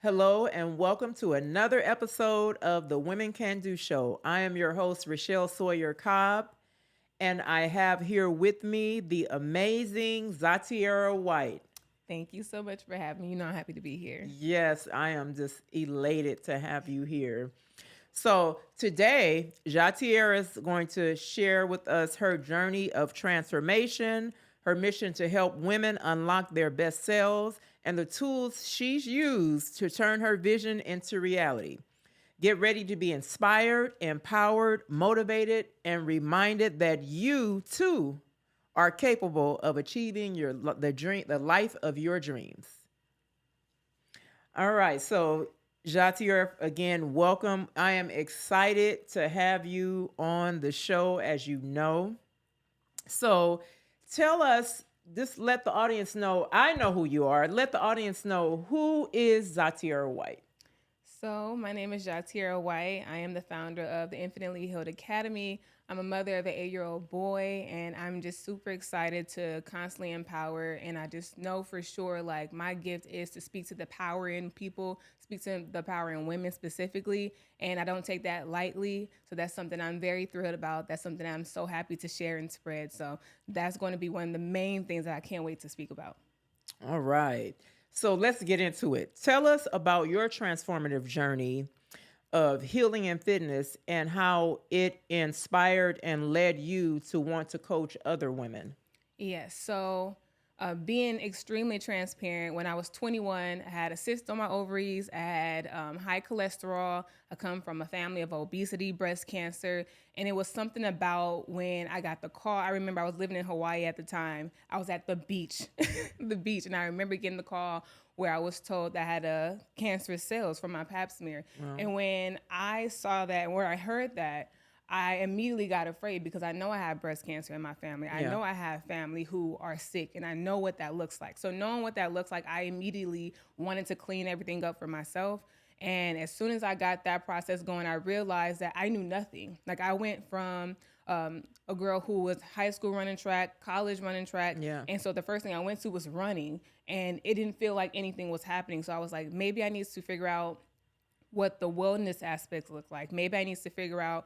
Hello and welcome to another episode of the Women Can Do Show. I am your host, Rochelle Sawyer Cobb, and I have here with me the amazing ZsaTiera White. Thank you so much for having me. I'm happy to be here. Yes, I am just elated to have you here. So today, Jatier is going to share with us her journey of transformation, her mission to help women unlock their best selves, and the tools she's used to turn her vision into reality. Get ready to be inspired, empowered, motivated, and reminded that you too are capable of achieving the life of your dreams. All right, so Jatier, again, welcome. I am excited to have you on the show, as you know. So tell us, just let the audience know, I know who you are. Let the audience know, who is ZsaTiera White? So, my name is ZsaTiera White. I am the founder of the Infinitely Healed Academy. I'm a mother of an 8-year-old boy, and I'm just super excited to constantly empower. And I just know for sure, like, my gift is to speak to the power in people, speak to the power in women specifically. And I don't take that lightly. So, that's something I'm very thrilled about. That's something I'm so happy to share and spread. So, that's going to be one of the main things that I can't wait to speak about. All right. So let's get into it. Tell us about your transformative journey of healing and fitness and how it inspired and led you to want to coach other women. Yes. So, being extremely transparent, when I was 21, I had a cyst on my ovaries. I had high cholesterol. I come from a family of obesity, breast cancer. And it was something about when I got the call. I remember I was living in Hawaii at the time. I was at the beach, the beach. And I remember getting the call where I was told that I had a cancerous cells from my pap smear. Wow. And when I saw that and where I heard that, I immediately got afraid because I know I have breast cancer in my family. I know I have family who are sick, and I know what that looks like. So knowing what that looks like, I immediately wanted to clean everything up for myself. And as soon as I got that process going, I realized that I knew nothing. Like, I went from a girl who was high school running track, college running track. Yeah. And so the first thing I went to was running, and it didn't feel like anything was happening. So I was like, maybe I need to figure out what the wellness aspects look like. Maybe I need to figure out,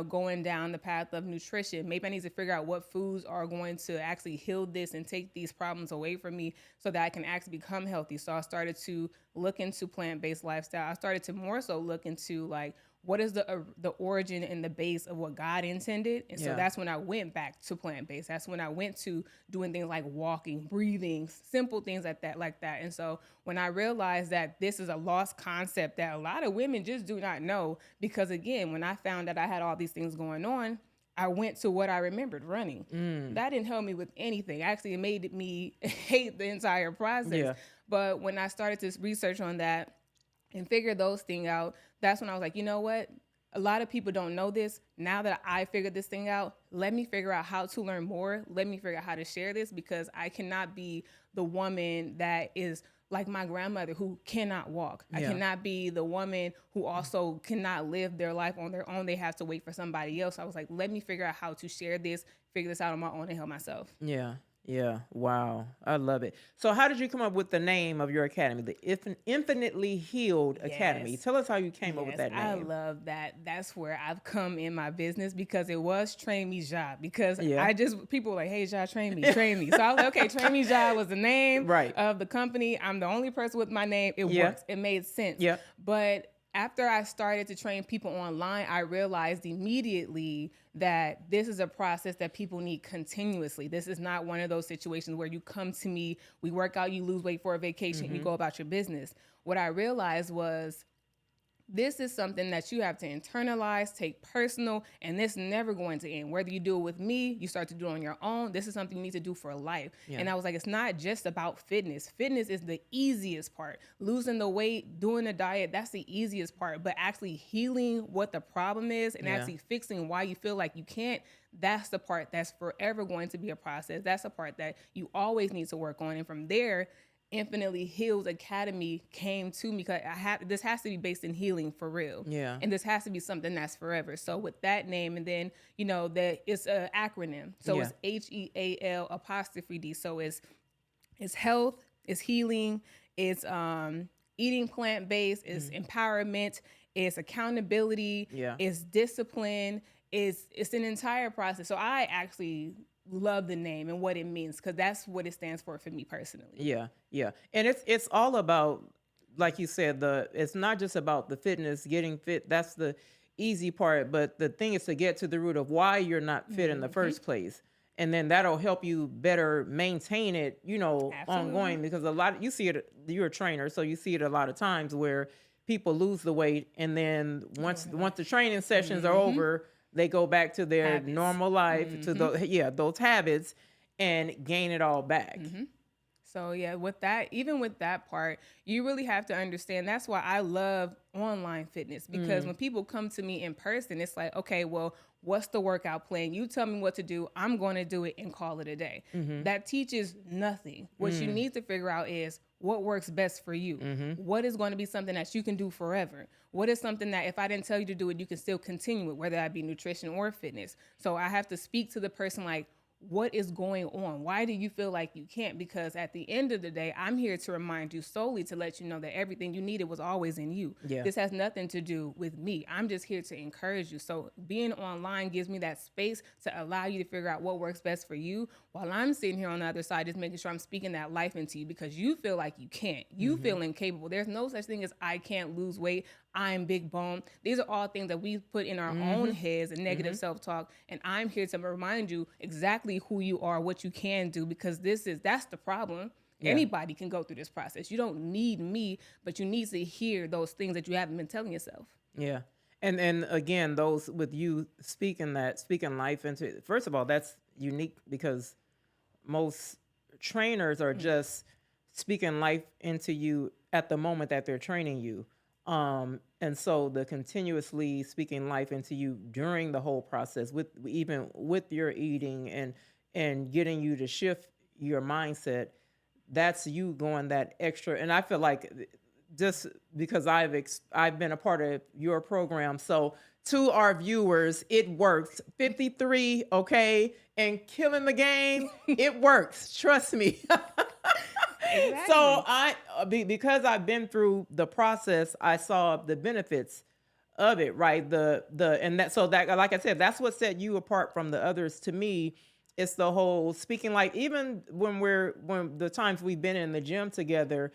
going down the path of nutrition. Maybe I need to figure out what foods are going to actually heal this and take these problems away from me so that I can actually become healthy. So I started to look into plant-based lifestyle. I started to more so look into, like, what is the origin and the base of what God intended. And so that's when I went back to plant-based. That's when I went to doing things like walking, breathing, simple things like that. And so when I realized that this is a lost concept that a lot of women just do not know, because again, when I found that I had all these things going on, I went to what I remembered, running. That didn't help me with anything. Actually, it made me hate the entire process. Yeah. But when I started to research on that and figure those things out, that's when I was like, you know what? A lot of people don't know this. Now that I figured this thing out, let me figure out how to learn more. Let me figure out how to share this, because I cannot be the woman that is like my grandmother who cannot walk. Yeah. I cannot be the woman who also cannot live their life on their own. They have to wait for somebody else. I was like, let me figure out how to share this, figure this out on my own, and help myself. Yeah. Yeah. Wow. I love it. So how did you come up with the name of your academy, the Infinitely Healed Academy? Tell us how you came up with that name. I love that. That's where I've come in my business, because it was Train Me Ja. Because people were like, hey, Ja, train me. So I was like, okay, Train Me Ja was the name of the company. I'm the only person with my name. It works. It made sense. Yeah. But after I started to train people online, I realized immediately that this is a process that people need continuously. This is not one of those situations where you come to me, we work out, you lose weight for a vacation, you go about your business. What I realized was, this is something that you have to internalize, take personal, and this is never going to end. Whether you do it with me, you start to do it on your own, this is something you need to do for life. Yeah. And I was like, it's not just about fitness. Fitness is the easiest part. Losing the weight, doing the diet, that's the easiest part. But actually healing what the problem is and actually fixing why you feel like you can't, that's the part that's forever going to be a process. That's the part that you always need to work on. And from there, Infinitely Healed Academy came to me, because this has to be based in healing for real. Yeah. And this has to be something that's forever. So with that name, and then, that it's an acronym. So it's HEAL''D. So it's health, it's healing, it's eating plant-based, it's empowerment, it's accountability, Yeah. it's discipline, it's an entire process. So I actually love the name and what it means because that's what it stands for me personally. Yeah, yeah. And it's all about, like you said, it's not just about the fitness, getting fit. That's the easy part, but the thing is to get to the root of why you're not fit in the first place. And then that'll help you better maintain it, ongoing, Absolutely. because you see it, you're a trainer, so you see it a lot of times where people lose the weight, and then once the training sessions are over, they go back to their Habits. normal life, to those habits, and gain it all back. So yeah, even with that part, you really have to understand. That's why I love online fitness, because when people come to me in person, it's like, okay, well, what's the workout plan? You tell me what to do. I'm going to do it and call it a day. That teaches nothing. What you need to figure out is what works best for you. What is going to be something that you can do forever? What is something that if I didn't tell you to do it, you can still continue it, whether that be nutrition or fitness. So I have to speak to the person like, what is going on? Why do you feel like you can't? Because at the end of the day, I'm here to remind you solely to let you know that everything you needed was always in you. Yeah. This has nothing to do with me. I'm just here to encourage you. So being online gives me that space to allow you to figure out what works best for you, while I'm sitting here on the other side just making sure I'm speaking that life into you, because you feel like you can't. You feel incapable. There's no such thing as I can't lose weight. I'm big bone. These are all things that we put in our own heads and negative self-talk. And I'm here to remind you exactly who you are, what you can do, because that's the problem. Yeah. Anybody can go through this process. You don't need me, but you need to hear those things that you haven't been telling yourself. Yeah. And again, those with you speaking life into it, first of all, that's unique because most trainers are just speaking life into you at the moment that they're training you. And so the continuously speaking life into you during the whole process, even with your eating and getting you to shift your mindset, that's you going that extra. And I feel like just because I've been a part of your program, so to our viewers, it works. 53, okay, and killing the game, it works. Trust me. Exactly. So because I've been through the process, I saw the benefits of it, right? Like I said, that's what set you apart from the others. To me, it's the whole speaking, like even when the times we've been in the gym together,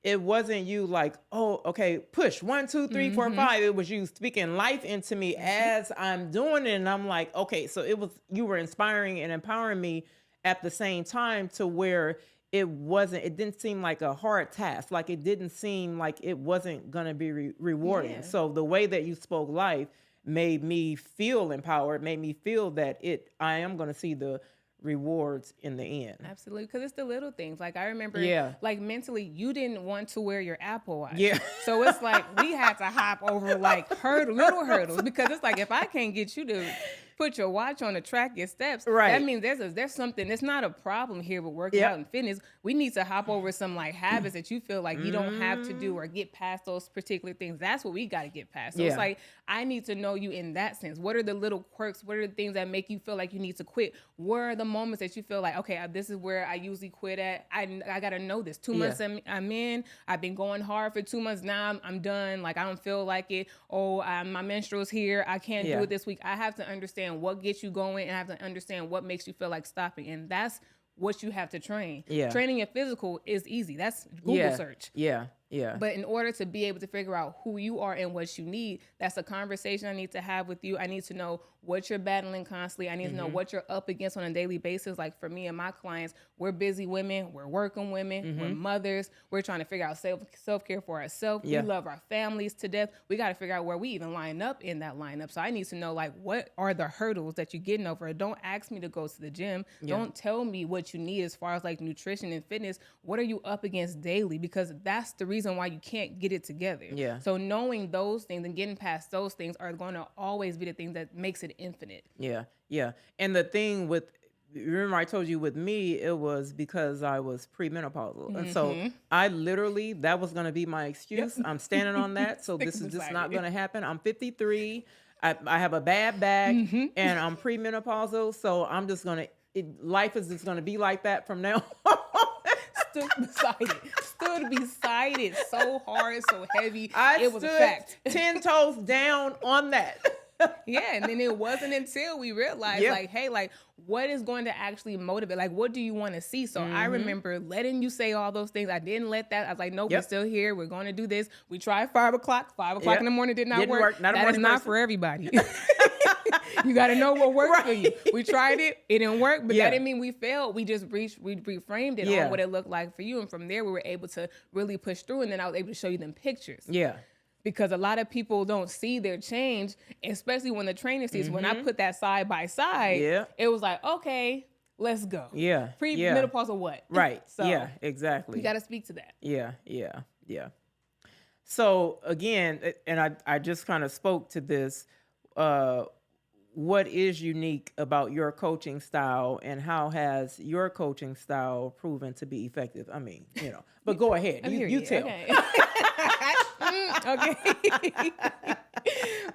it wasn't you like, oh, okay, push 1, 2, 3, 4, 5. It was you speaking life into me as I'm doing it, and I'm like, okay, so you were inspiring and empowering me at the same time, to where it didn't seem like a hard task. Like it didn't seem like it wasn't going to be rewarding. Yeah. So the way that you spoke life made me feel empowered, made me feel that I am going to see the rewards in the end. Absolutely, because it's the little things. Like I remember, like mentally, you didn't want to wear your Apple Watch. Yeah. So it's like we had to hop over like little hurdles, because it's like if I can't get you to put your watch on to track your steps, right, that means there's something. It's not a problem here with working out and fitness. We need to hop over some like habits that you feel like you don't have to do, or get past those particular things. That's what we got to get past. So it's like I need to know you in that sense. What are the little quirks? What are the things that make you feel like you need to quit? Where are the moments that you feel like, okay, this is where I usually quit at? I got to know this. 2 months I'm in. I've been going hard for 2 months. Now I'm done. Like I don't feel like it. Oh, my menstrual's here. I can't do it this week. I have to understand what gets you going, and I have to understand what makes you feel like stopping. And that's what you have to train. Yeah. Training your physical is easy. That's Google search. Yeah. But in order to be able to figure out who you are and what you need, that's a conversation I need to have with you. I need to know what you're battling constantly. I need to know what you're up against on a daily basis. Like for me and my clients, we're busy women, we're working women, we're mothers. We're trying to figure out self-care for ourselves. We love our families to death. We got to figure out where we even line up in that lineup. So I need to know, like, what are the hurdles that you're getting over? Don't ask me to go to the gym. Don't tell me what you need as far as like nutrition and fitness. What are you up against daily? Because that's the reason why you can't get it together. Yeah. So knowing those things and getting past those things are going to always be the things that makes it infinite. Yeah. And the thing remember I told you with me, it was because I was premenopausal. And so that was going to be my excuse. I'm standing on that. So this is just not going to happen. I'm 53. I have a bad back and I'm premenopausal. So I'm just life is just going to be like that from now on. Stood would be sided so hard, so heavy. I It was a stood fact. 10 toes down on that. Yeah, and then it wasn't until we realized, Yeah. like, hey, like, what is going to actually motivate? Like, what do you want to see? So I remember letting you say all those things. I didn't let that. I was like, nope, we're still here. We're going to do this. We tried 5 o'clock. 5 o'clock Yep. in the morning did not Didn't work. Not a That is morning not person. for everybody. You got to know what works for you. We tried it. It didn't work, but Yeah. that didn't mean we failed. We just we reframed it Yeah. on what it looked like for you. And from there, we were able to really push through. And then I was able to show you them pictures. Yeah. Because a lot of people don't see their change, especially when the trainer sees. When I put that side by side, Yeah. it was like, okay, let's go. Yeah. Yeah. Menopause or what? Right. So Yeah, exactly. you got to speak to that. Yeah, yeah, yeah. So again, and I just kind of spoke to this. What is unique about your coaching style, and how has your coaching style proven to be effective? I mean, but go ahead. You tell. Okay. Okay.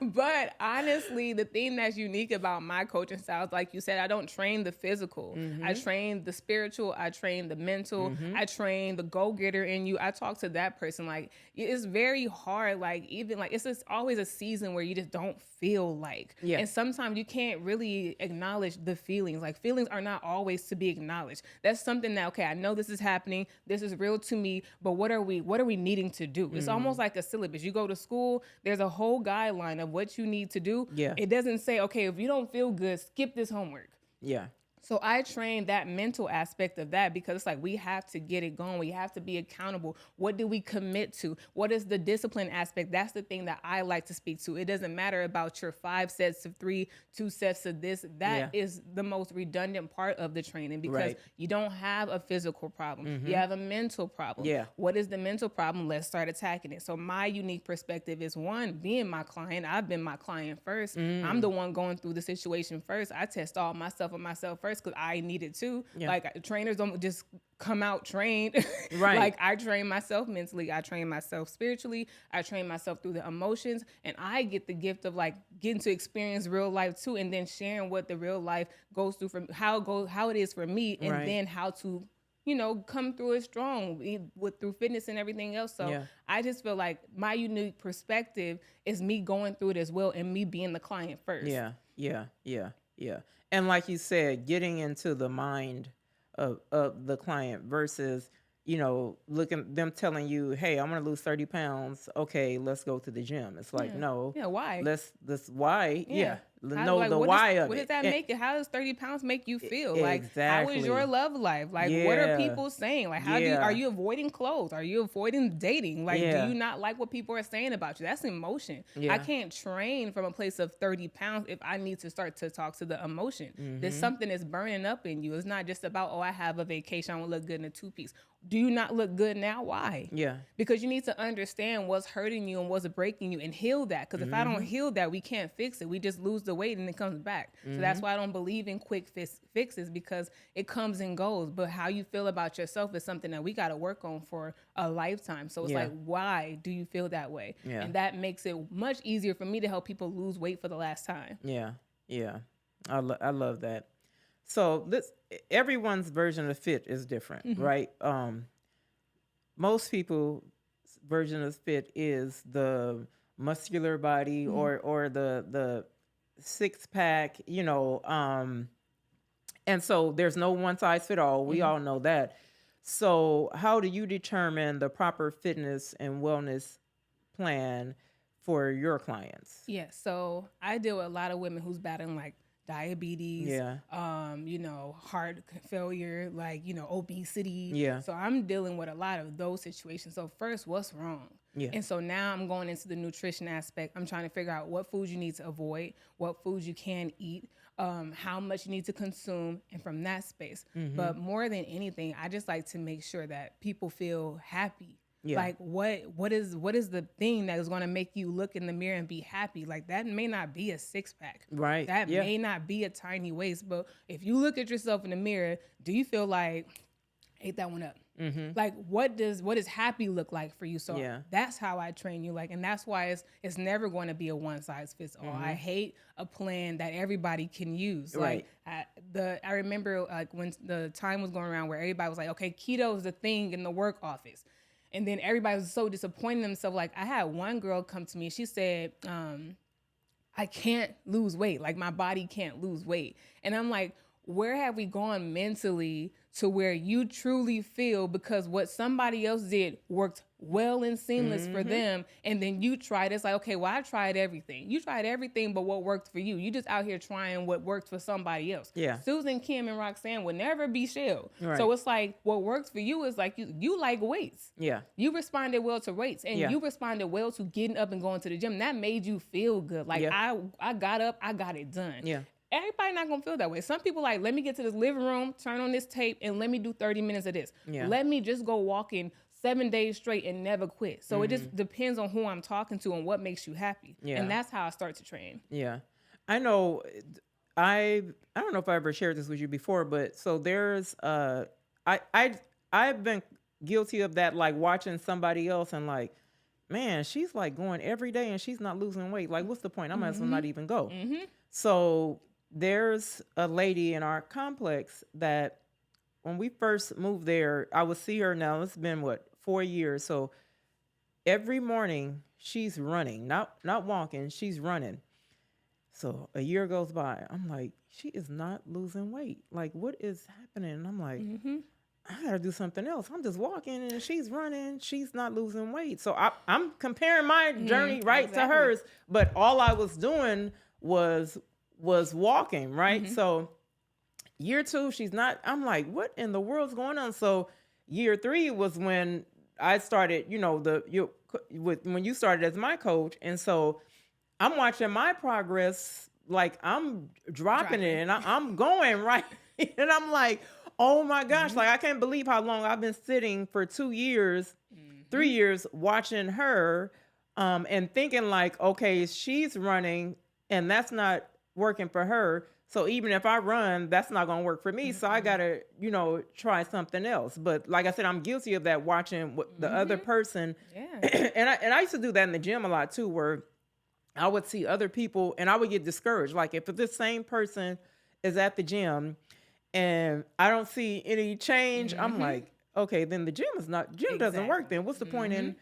But honestly, the thing that's unique about my coaching style is, like you said, I don't train the physical. I train the spiritual. I train the mental. I train the go-getter in you. I talk to that person. Like, it's very hard. Like, even like, it's just always a season where you just don't feel like. Yeah. And sometimes you can't really acknowledge the feelings. Like, feelings are not always to be acknowledged. That's something that, okay, I know this is happening. This is real to me, but what are we needing to do? It's almost like a syllabus. You go to school, there's a whole guideline of what you need to do. Yeah. It doesn't say, okay, if you don't feel good, skip this homework. Yeah. So I train that mental aspect of that, because it's like, we have to get it going. We have to be accountable. What do we commit to? What is the discipline aspect? That's the thing that I like to speak to. It doesn't matter about your 5 sets of 3, 2 sets of this. That is the most redundant part of the training, because you don't have a physical problem. You have a mental problem. Yeah. What is the mental problem? Let's start attacking it. So my unique perspective is, one, being my client. I've been my client first. I'm the one going through the situation first. I test all myself on myself first, because I needed to. Yeah. Like, trainers don't just come out trained. Right. Like, I train myself mentally. I train myself spiritually. I train myself through the emotions. And I get the gift of, like, getting to experience real life too, and then sharing what the real life goes through, from how it is for me, and then how to, come through it strong through fitness and everything else. So I just feel like my unique perspective is me going through it as well, and me being the client first. Yeah. Yeah. Yeah. Yeah. And like you said, getting into the mind of the client versus, them telling you, hey, I'm going to lose 30 pounds. Okay, let's go to the gym. It's like, no. Yeah, why? Why? Yeah. Know Like, the why of it. What does that make it? How does 30 pounds make you feel? Like, how is Exactly. your love life? Like, what are people saying? Like, are you avoiding clothes? Are you avoiding dating? Like, do you not like what people are saying about you? That's emotion. Yeah. I can't train from a place of 30 pounds if I need to start to talk to the emotion. There's something that's burning up in you. It's not just about, oh, I have a vacation, I want to look good in a 2-piece. Do you not look good now? Why? Yeah. Because you need to understand what's hurting you and what's breaking you, and heal that. Because if I don't heal that, we can't fix it. We just lose the weight and it comes back. So that's why I don't believe in quick fixes, because it comes and goes. But how you feel about yourself is something that we got to work on for a lifetime. So it's like, why do you feel that way? Yeah. And that makes it much easier for me to help people lose weight for the last time. Yeah. Yeah. I love that. So everyone's version of fit is different, right? Most people's version of fit is the muscular body or the 6-pack, and so there's no one size fit all. We all know that. So how do you determine the proper fitness and wellness plan for your clients? Yeah, so I deal with a lot of women who's battling, like, diabetes, heart failure, like, obesity. Yeah. So I'm dealing with a lot of those situations. So first, what's wrong? Yeah. And so now I'm going into the nutrition aspect. I'm trying to figure out what foods you need to avoid, what foods you can eat, how much you need to consume, and from that space. But more than anything, I just like to make sure that people feel happy. Yeah. Like, what is the thing that is going to make you look in the mirror and be happy? Like, that may not be a 6-pack. Right. That may not be a tiny waist. But if you look at yourself in the mirror, do you feel like, ate that one up? Like, what does happy look like for you? So that's how I train you. Like, and that's why it's never going to be a one size fits all. I hate a plan that everybody can use. Right. Like, I remember, like, when the time was going around where everybody was like, okay, keto is the thing in the work office. And then everybody was so disappointed in themselves. Like I had one girl come to me. She said, I can't lose weight. Like my body can't lose weight. And I'm like, where have we gone mentally to where you truly feel because what somebody else did worked well and seamless for them, and then you tried it's like, okay, well, I tried everything. You tried everything but what worked for you. You just out here trying what worked for somebody else. Yeah. Susan, Kim, and Roxanne would never be Shell. Right. So it's like what works for you is like you like weights. Yeah. You responded well to weights, and Yeah. you responded well to getting up and going to the gym. That made you feel good. Like I got up, I got it done. Yeah. Everybody not gonna feel that way. Some people like, let me get to this living room, turn on this tape, and let me do 30 minutes of this. Yeah. Let me just go walking 7 days straight and never quit. So it just depends on who I'm talking to and what makes you happy. Yeah. And that's how I start to train. Yeah. I know I don't know if I ever shared this with you before, but so there's I've been guilty of that, like watching somebody else and like, man, she's like going every day and she's not losing weight. Like, what's the point? I might as well not even go. So there's a lady in our complex that when we first moved there, I would see her now. It's been 4 years. So every morning she's running, not walking, she's running. So a year goes by. I'm like, she is not losing weight. Like, what is happening? And I'm like, I gotta do something else. I'm just walking and she's running. She's not losing weight. So I'm comparing my journey to hers. But all I was doing was walking, right? So year 2, she's not. I'm like, what in the world's going on? So year 3 was when I started, when you started as my coach. And so I'm watching my progress, like I'm dropping it and I'm going right. And I'm like, oh my gosh, like I can't believe how long I've been sitting for 2 years, 3 years watching her and thinking like, okay, she's running and that's not working for her. So even if I run, that's not going to work for me. So I got to, try something else. But like I said, I'm guilty of that, watching what the other person. Yeah. and I used to do that in the gym a lot too, where I would see other people and I would get discouraged. Like if this same person is at the gym and I don't see any change, I'm like, okay, then the gym doesn't work. Then what's the point in,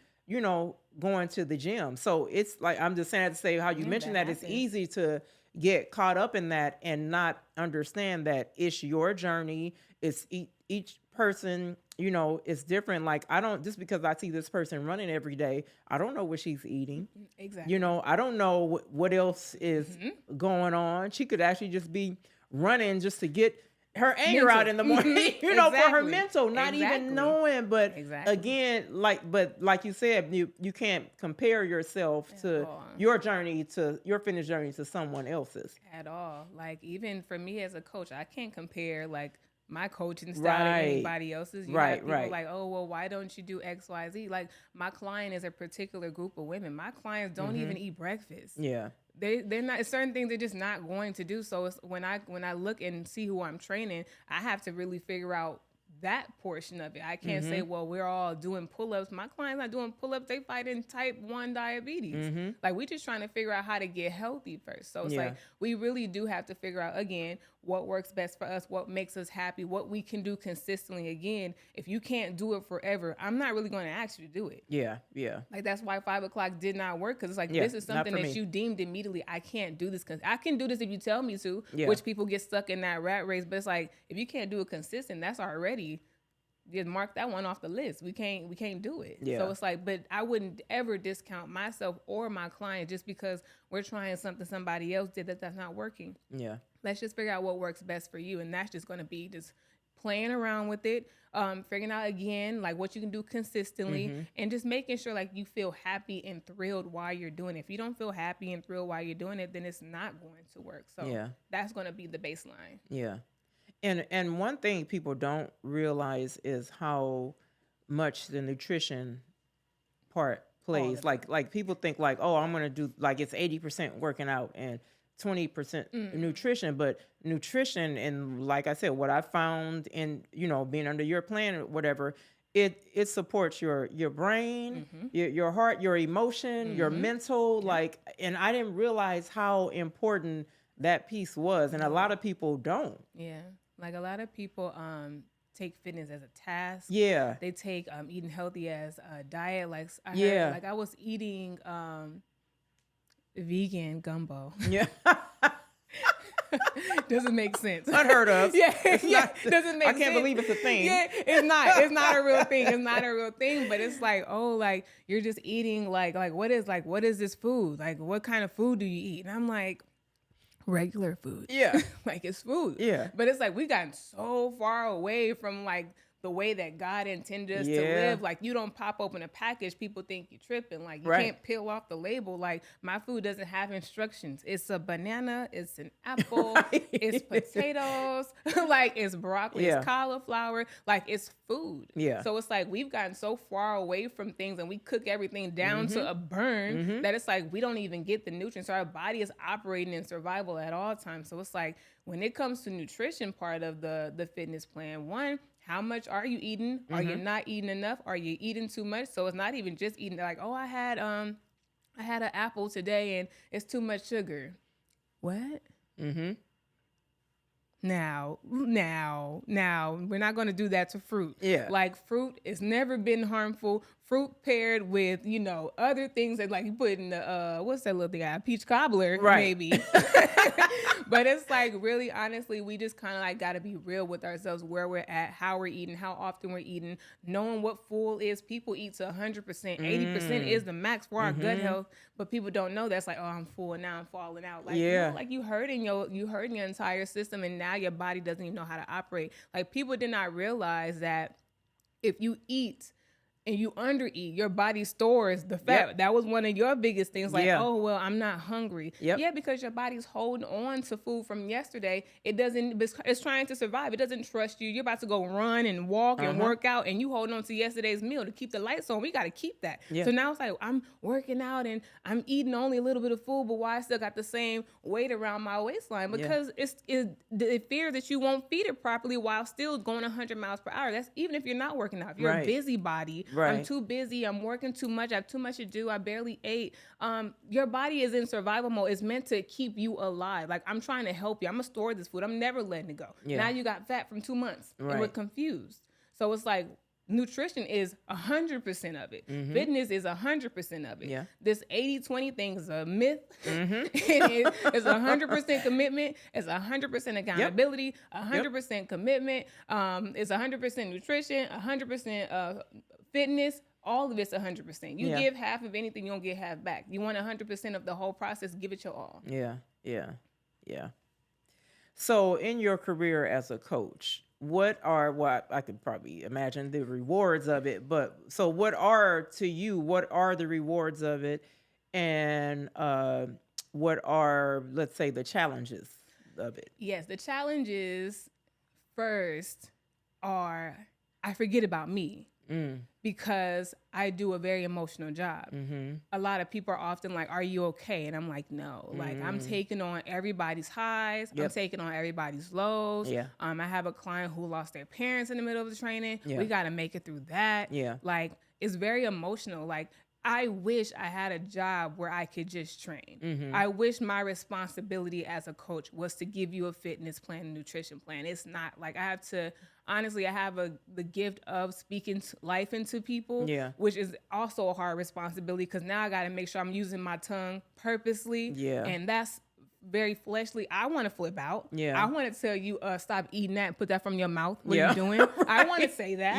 going to the gym? So it's like, I'm just saying to say how you mentioned that it's easy to get caught up in that and not understand that it's your journey. It's each person, is different. Like I don't, just because I see this person running every day, I don't know what she's eating. Exactly. I don't know what else is going on. She could actually just be running just to get her anger out in the morning, for her mental, not even knowing. But again, like you said, you can't compare yourself to your journey, to your fitness journey, to someone else's at all. Like even for me as a coach, I can't compare like my coaching style to anybody else's. You have people like, oh, well, why don't you do X, Y, Z? Like my client is a particular group of women. My clients don't even eat breakfast. Yeah. They're not, certain things they're just not going to do. So it's when I look and see who I'm training, I have to really figure out that portion of it. I can't say, well, we're all doing pull-ups. My clients not doing pull-ups. They fighting type 1 diabetes. Like we just trying to figure out how to get healthy first. So it's like, we really do have to figure out, again, what works best for us, what makes us happy, what we can do consistently. Again, if you can't do it forever, I'm not really going to ask you to do it. Yeah. Yeah. Like that's why 5 o'clock did not work. Cause it's like, this is something that you deemed immediately, I can't do this. Cause I can do this if you tell me to, which people get stuck in that rat race. But it's like, if you can't do it consistent, that's already, just mark that one off the list. We can't do it. Yeah. So it's like, but I wouldn't ever discount myself or my client just because we're trying something somebody else did that's not working. Yeah. Let's just figure out what works best for you. And that's just going to be just playing around with it, figuring out again, like what you can do consistently and just making sure like you feel happy and thrilled while you're doing it. If you don't feel happy and thrilled while you're doing it, then it's not going to work. So that's going to be the baseline. Yeah. And one thing people don't realize is how much the nutrition part plays. Like people think like, oh, I'm going to do like it's 80% working out and 20% nutrition, but nutrition, and like I said, what I found in, being under your plan or whatever, it supports your brain, your heart, your emotion, your mental, like, and I didn't realize how important that piece was. And a lot of people don't. Yeah. Like a lot of people, take fitness as a task. Yeah. They take eating healthy as a diet. Like I heard, Yeah. like I was eating vegan gumbo. Yeah. Doesn't make sense. Unheard of. Yeah, It's yeah. not- Doesn't make I sense. can't believe it's a thing. Yeah, it's not. It's not a real thing. It's not a real thing. But it's like, oh, like you're just eating like what is this food? Like what kind of food do you eat? And I'm like, regular food. Yeah. Like it's food. Yeah. But it's like we've gotten so far away from like the way that God intended us to Yeah. live. Like you don't pop open a package, people think you're tripping. Like you Right. can't peel off the label. Like my food doesn't have instructions. It's a banana, it's an apple, Right. it's potatoes, like it's broccoli, Yeah. it's cauliflower, like it's food. Yeah. So it's like we've gotten so far away from things and we cook everything down to a burn that it's like we don't even get the nutrients. So our body is operating in survival at all times. So it's like when it comes to nutrition part of the fitness plan, one, how much are you eating? Are you not eating enough? Are you eating too much? So it's not even just eating like, oh, I had an apple today and it's too much sugar. What? Mm-hmm. Now, we're not going to do that to fruit. Yeah. Like fruit has never been harmful. Fruit paired with, other things that like you put in the, what's that little thing? A peach cobbler, Right. maybe. But it's like really, honestly, we just kind of like got to be real with ourselves, where we're at, how we're eating, how often we're eating, knowing what full is. People eat to 100%. 80% is the max for our gut health, but people don't know that's like, oh, I'm full and now I'm falling out. Like, Yeah. like you hurting your entire system and now your body doesn't even know how to operate. Like people did not realize that if you eat and you undereat, your body stores the fat. Yep. That was one of your biggest things. Like, Yeah. oh, well, I'm not hungry. Yep. Yeah, because your body's holding on to food from yesterday. It's trying to survive. It doesn't trust you. You're about to go run and walk and work out and you holding on to yesterday's meal to keep the lights on. We got to keep that. Yeah. So now it's like, I'm working out and I'm eating only a little bit of food, but why I still got the same weight around my waistline? Because it fears that you won't feed it properly while still going 100 miles per hour. That's even if you're not working out. If you're Right. a busybody, Right. I'm too busy, I'm working too much, I have too much to do, I barely ate. Your body is in survival mode. It's meant to keep you alive. Like, I'm trying to help you. I'm going to store this food. I'm never letting it go. Yeah. Now you got fat from 2 months. And we're Right. confused. So it's like, nutrition is 100% of it. Fitness is 100% of it. Yeah. This 80-20 thing is a myth. It's 100% commitment. It's 100% accountability, 100% commitment. It's 100% nutrition, 100% fitness. All of it's 100%. You Yeah. give half of anything, you don't get half back. You want 100% of the whole process, give it your all. Yeah. So in your career as a coach, what I could probably imagine the rewards of it, but so what are the rewards of it, and what are, let's say, the challenges of it? Yes, the challenges first are I forget about me. Because I do a very emotional job. A lot of people are often like, are you okay? And I'm like, no. Like, I'm taking on everybody's highs. I'm Yep. taking on everybody's lows. Yeah. I have a client who lost their parents in the middle of the training. Yeah. We got to make it through that. Yeah. Like, it's very emotional. Like, I wish I had a job where I could just train. I wish my responsibility as a coach was to give you a fitness plan, a nutrition plan. It's not like I have to, honestly, I have the gift of speaking life into people, Yeah. which is also a hard responsibility because now I got to make sure I'm using my tongue purposely. Yeah. And that's very fleshly. I want to flip out. Yeah. I want to tell you, stop eating that and put that from your mouth. What Yeah. are you doing? I want to say that.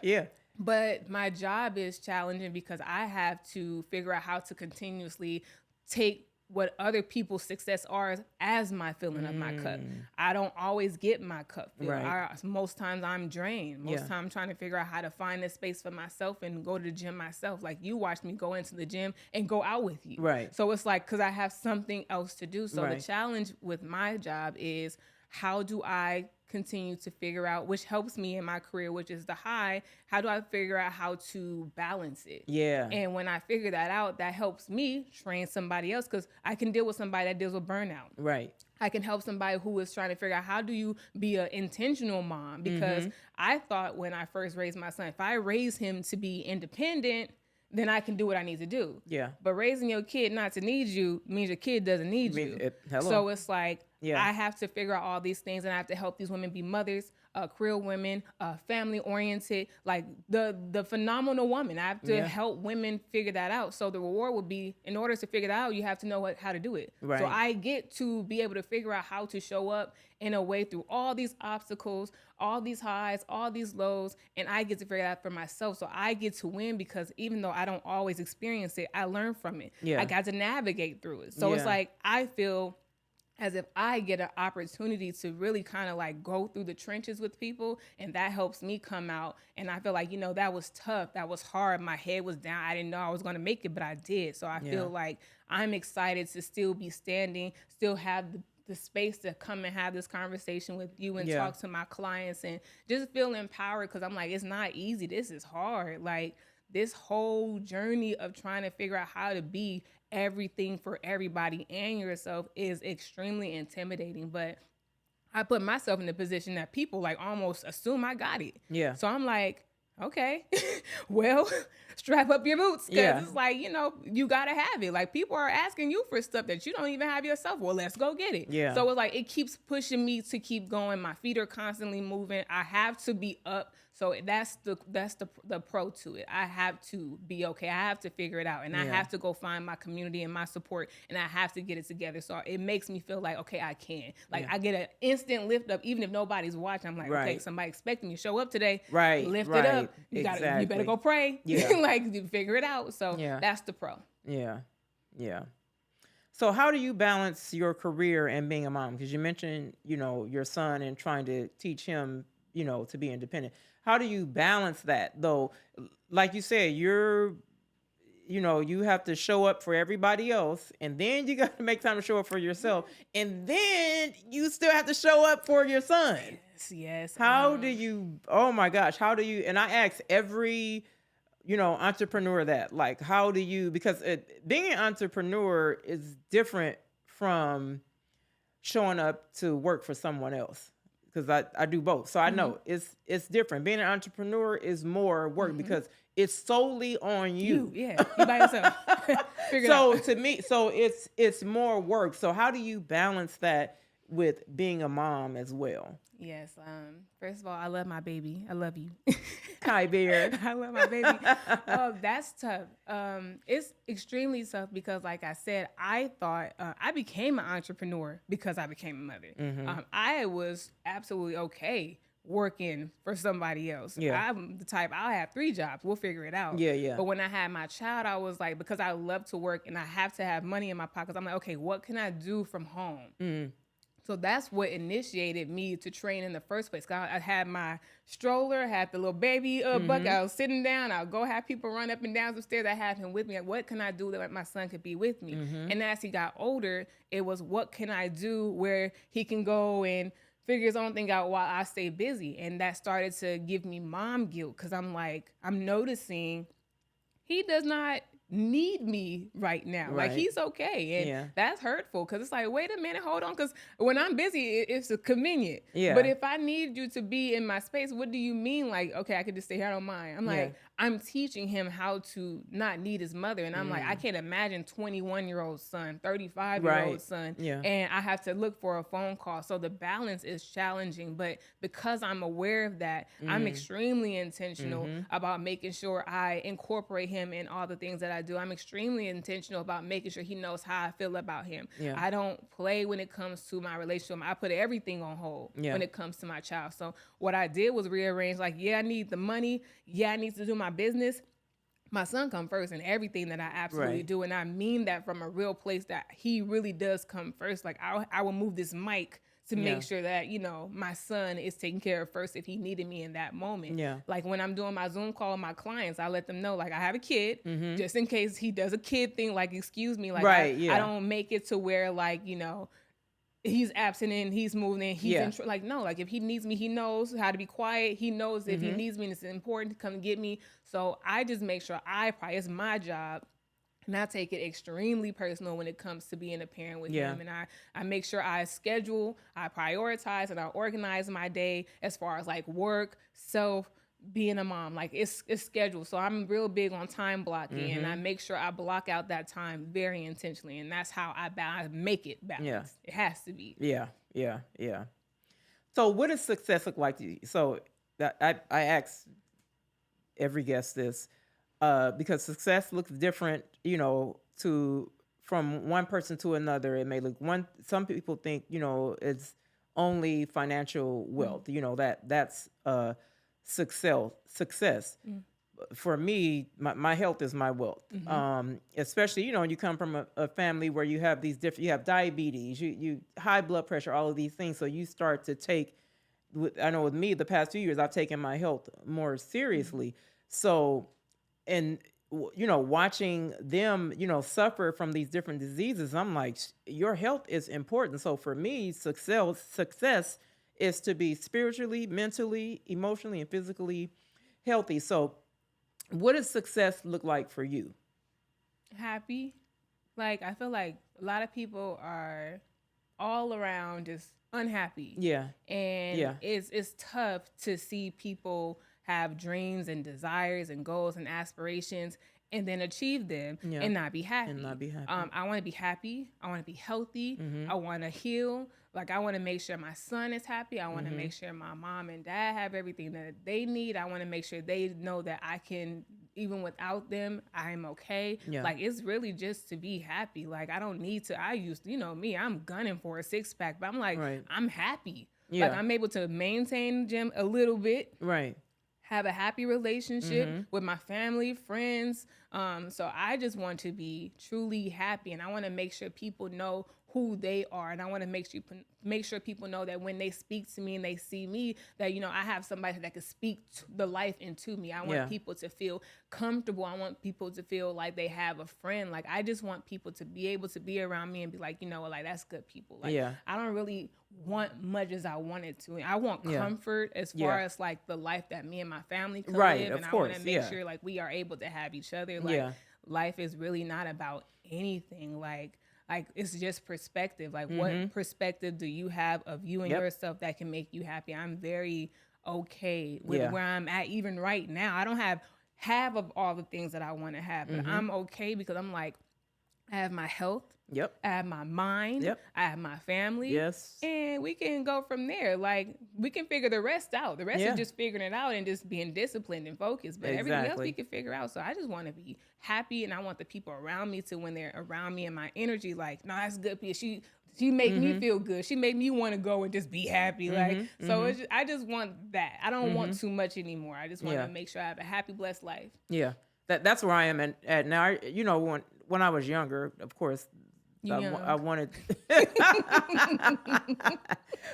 Yeah. But my job is challenging because I have to figure out how to continuously take what other people's success are as my filling of my cup. I don't always get my cup filled. Right. Most times I'm drained. Most Yeah. time I'm trying to figure out how to find a space for myself and go to the gym myself. Like you watched me go into the gym and go out with you. Right. So it's like, because I have something else to do. So Right. the challenge with my job is how do I continue to figure out, which helps me in my career, which is the high, how do I figure out how to balance it? Yeah. And when I figure that out, that helps me train somebody else because I can deal with somebody that deals with burnout. Right. I can help somebody who is trying to figure out how do you be an intentional mom? Because I thought when I first raised my son, if I raise him to be independent, then I can do what I need to do. Yeah. But raising your kid not to need you means your kid doesn't need you. Hello. So it's like, Yeah. I have to figure out all these things, and I have to help these women be mothers, career women, family oriented, like the phenomenal woman. I have to help women figure that out. So the reward would be, in order to figure that out, you have to know how to do it. Right. So I get to be able to figure out how to show up in a way through all these obstacles, all these highs, all these lows, and I get to figure it out for myself. So I get to win because even though I don't always experience it, I learn from it. Yeah. I got to navigate through it. So it's like, I feel as if I get an opportunity to really kind of like go through the trenches with people, and that helps me come out. And I feel like, you know, that was tough. That was hard. My head was down. I didn't know I was going to make it, but I did. So I feel like I'm excited to still be standing, still have the space to come and have this conversation with you and talk to my clients and just feel empowered, because I'm like, it's not easy. This is hard. Like, this whole journey of trying to figure out how to be everything for everybody and yourself is extremely intimidating. But I put myself in the position that people like almost assume I got it. Yeah. So I'm like, okay, well, strap up your boots, because it's like, you know, you got to have it. Like, people are asking you for stuff that you don't even have yourself. Well, let's go get it. Yeah. So it's like, it keeps pushing me to keep going. My feet are constantly moving. I have to be up. So that's the pro to it. I have to be okay. I have to figure it out, and I have to go find my community and my support, and I have to get it together. So it makes me feel like, okay, I can. Like, I get an instant lift up, even if nobody's watching. I'm like, okay, somebody expecting me to show up today. Right. Lift it up. You better go pray. Yeah. Like, you figure it out. So that's the pro. Yeah. Yeah. So how do you balance your career and being a mom? Because you mentioned, you know, your son and trying to teach him, you know, to be independent. How do you balance that, though? Like you said, you know, you have to show up for everybody else, and then you got to make time to show up for yourself, and then you still have to show up for your son. Yes. How do you, oh my gosh, how do you, and I ask every, you know, entrepreneur that, like, how do you, because being an entrepreneur is different from showing up to work for someone else. Because I do both. So I know it's different. Being an entrepreneur is more work because it's solely on you. You by yourself. So to me, so it's more work. So how do you balance that with being a mom as well? Yes. First of all, I love my baby. I love you. Hi, Bear. I love my baby. That's tough. It's extremely tough because, like I said, I thought I became an entrepreneur because I became a mother. I was absolutely okay working for somebody else. I'm the type, I'll have 3 jobs. We'll figure it out. But when I had my child, I was like, because I love to work and I have to have money in my pockets, I'm like, okay, what can I do from home? So that's what initiated me to train in the first place. I had my stroller, I had the little baby bucket. I was sitting down. I'll go have people run up and down the stairs. I have him with me. Like, what can I do that my son could be with me? And as he got older, it was, what can I do where he can go and figure his own thing out while I stay busy? And that started to give me mom guilt, because I'm like, I'm noticing he does not need me right now. Like, he's okay. And that's hurtful, because it's like, wait a minute, hold on. Because when I'm busy, it's convenient. But if I need you to be in my space, what do you mean? Like, okay, I could just stay here, I don't mind. I'm like, I'm teaching him how to not need his mother. And I'm like, I can't imagine 21-year-old son, 35-year-old son. And I have to look for a phone call. So the balance is challenging. But because I'm aware of that, I'm extremely intentional about making sure I incorporate him in all the things that I do. I'm extremely intentional about making sure he knows how I feel about him. I don't play when it comes to my relationship. I put everything on hold when it comes to my child. So what I did was rearrange, like, I need the money. I need to do my business. My son come first in everything that I absolutely do. And I mean that from a real place, that he really does come first. Like, I will move this mic to make sure that, you know, my son is taken care of first if he needed me in that moment. Like, when I'm doing my Zoom call with my clients, I let them know, like, I have a kid, just in case he does a kid thing, like, excuse me. Like, I don't make it to where, like, you know, he's absent and he's moving and he's like, no, like, if he needs me, he knows how to be quiet. He knows if he needs me and it's important to come get me. So I just make sure it's my job. And I take it extremely personal when it comes to being a parent with him. And I make sure I schedule, I prioritize, and I organize my day as far as, like, work, self, being a mom. Like it's scheduled. So I'm real big on time blocking, and I Mm-hmm. make sure I block out that time very intentionally, and that's how I make it Yeah. balanced. It has to be. Yeah. Yeah. Yeah. So what does success look like to you? So I ask every guest this, because success looks different, to from one person to another. It may look one. Some people think, it's only financial Mm, wealth. That's success. Success mm, for me, my health is my wealth. mm-hmm. Especially, you come from a family where you have these different. You have diabetes, you high blood pressure, all of these things. So you start to take. I know with me, the past few years, I've taken my health more Mm-hmm. seriously. So, and watching them, suffer from these different diseases, I'm like, your health is important. So for me, success is to be spiritually, mentally, emotionally, and physically healthy. So what does success look like for you? Happy. Like I feel like a lot of people are all around just unhappy, Yeah. and Yeah. it's tough to see people have dreams and desires and goals and aspirations and then achieve them Yeah. and not be And not happy. be happy. I want to be happy. I want to be healthy. Mm-hmm. I want to heal. Like I want to make sure my son is happy. I want to Mm-hmm. make sure my mom and dad have everything that they need. I want to make sure they know that I can, even without them, I'm okay. Yeah. Like it's really just to be happy. Like I don't need to. I used, me, I'm gunning for a six pack, but I'm like, Right. I'm happy. Like Yeah. I'm able to maintain the gym a little bit, Right. have a happy relationship Mm-hmm. with my family, friends. So I just want to be truly happy, and I want to make sure people know who they are, and I want to make sure people know that when they speak to me and they see me, that I have somebody that can speak the life into me. I want Yeah. people to feel comfortable. I want people to feel like they have a friend. Like I just want people to be able to be around me and be like, like that's good people. Like Yeah. I don't really want much as I wanted to. I want Yeah. comfort as Yeah. far as like the life that me and my family could Right, live, of and I want course, to make yeah. sure like we are able to have each other. Like Yeah. life is really not about anything. Like it's just perspective. Like Mm-hmm. what perspective do you have of you and Yep. yourself that can make you happy? I'm very okay with Yeah. where I'm at even right now. I don't have half of all the things that I want to have, but Mm-hmm. I'm okay because I'm like I have my health, Yep. I have my mind, Yep. I have my family, Yes. and we can go from there. Like we can figure the rest out. The rest Yeah. is just figuring it out and just being disciplined and focused. But everything else Exactly. we can figure out. So I just want to be happy, and I want the people around me to, when they're around me and my energy, like, no, that's good. Because she make me Mm-hmm. feel good. She make me want to go and just be happy. Like Mm-hmm. so, Mm-hmm. I just want that. I don't want Mm-hmm. too much anymore. I just want Yeah. to make sure I have a happy, blessed life. Yeah. That's where I am at now. When I was younger, of course, You I young. wanted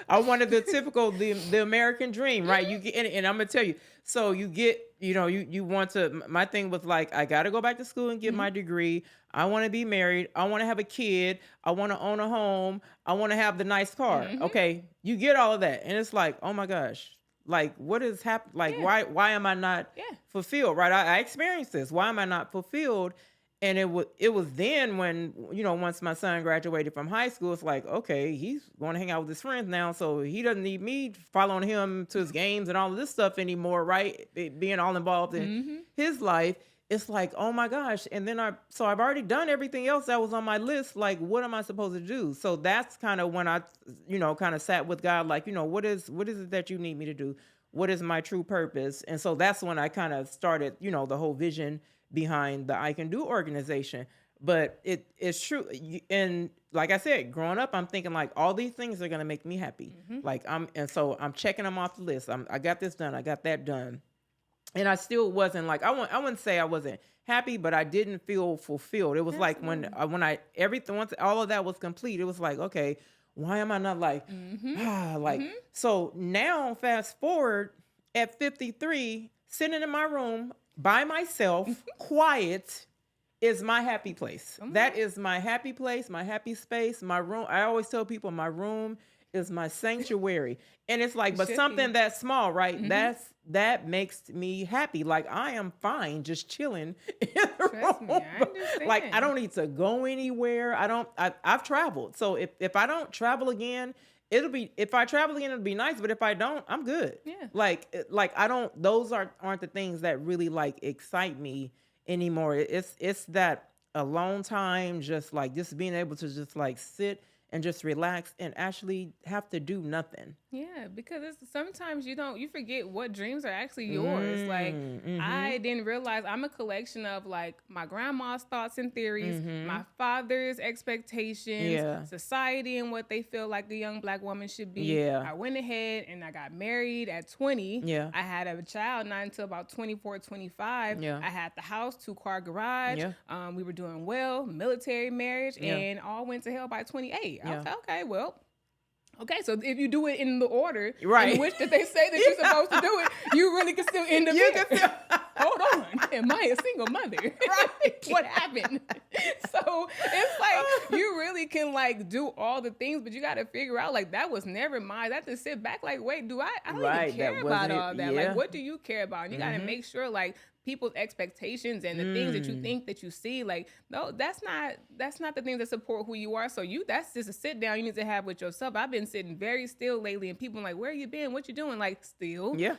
I wanted the typical the American dream, right? You get, and I'm gonna tell you. So you get, you want to. My thing was like, I got to go back to school and get my degree. I want to be married. I want to have a kid. I want to own a home. I want to have the nice car. Mm-hmm. Okay, you get all of that, and it's like, oh my gosh, like what is happening? Like Yeah. why am I not Yeah. fulfilled? Right? I experienced this. Why am I not fulfilled? And it was then when, once my son graduated from high school, it's like, okay, he's going to hang out with his friends now, so he doesn't need me following him to his games and all of this stuff anymore, right? Being all involved in Mm-hmm. his life. It's like, oh my gosh. And then I've already done everything else that was on my list. Like, what am I supposed to do? So that's kind of when I, kind of sat with God, like, what is it that you need me to do? What is my true purpose? And so that's when I kind of started, the whole vision behind the I Can Do organization. But it's true. And like I said, growing up, I'm thinking like all these things are going to make me happy. Like so I'm checking them off the list. I got this done. I got that done. And I still wasn't like, I wouldn't say I wasn't happy, but I didn't feel fulfilled. It was like when everything, once all of that was complete, it was like, okay, why am I not like, so now fast forward at 53, sitting in my room by myself, quiet, is my happy place. That is my happy place, my happy space, my room. I always tell people my room is my sanctuary. And it's like, but should something be. that's small, right? That makes me happy. Like I am fine just chilling in the Trust me, room. I understand. Like I don't need to go anywhere. I've traveled. So if I don't travel again if I travel again, it'll be nice, but if I don't, I'm good. Yeah. Like I don't, those aren't the things that really like excite me anymore. It's that alone time, just being able to just like sit and just relax and actually have to do nothing. Yeah, because sometimes you forget what dreams are actually yours. Like I didn't realize I'm a collection of like my grandma's thoughts and theories, my father's expectations, Yeah. society and what they feel like the young Black woman should be. Yeah. I went ahead and I got married at 20. Yeah. I had a child not until about 24, 25. Yeah. I had the house, 2-car garage. Yeah. We were doing well, military marriage, Yeah. and all went to hell by 28. I Yeah. was like, okay, well. Okay, so if you do it in the order Right. in which that they say that you're supposed to do it, you really can still end up You here. can still- Hold on, am I a single mother? Right. What happened? So it's like you really can like do all the things, but you got to figure out like that was never mine. I have to sit back like, wait, I don't Right, even care that about wasn't all it. that. Yeah. Like, what do you care about? And you got to make sure like people's expectations and the things that you think that you see, like, no, that's not the things that support who you are. So that's just a sit down you need to have with yourself. I've been sitting very still lately, and people are like, where you been? What you doing? Like, still. Yeah.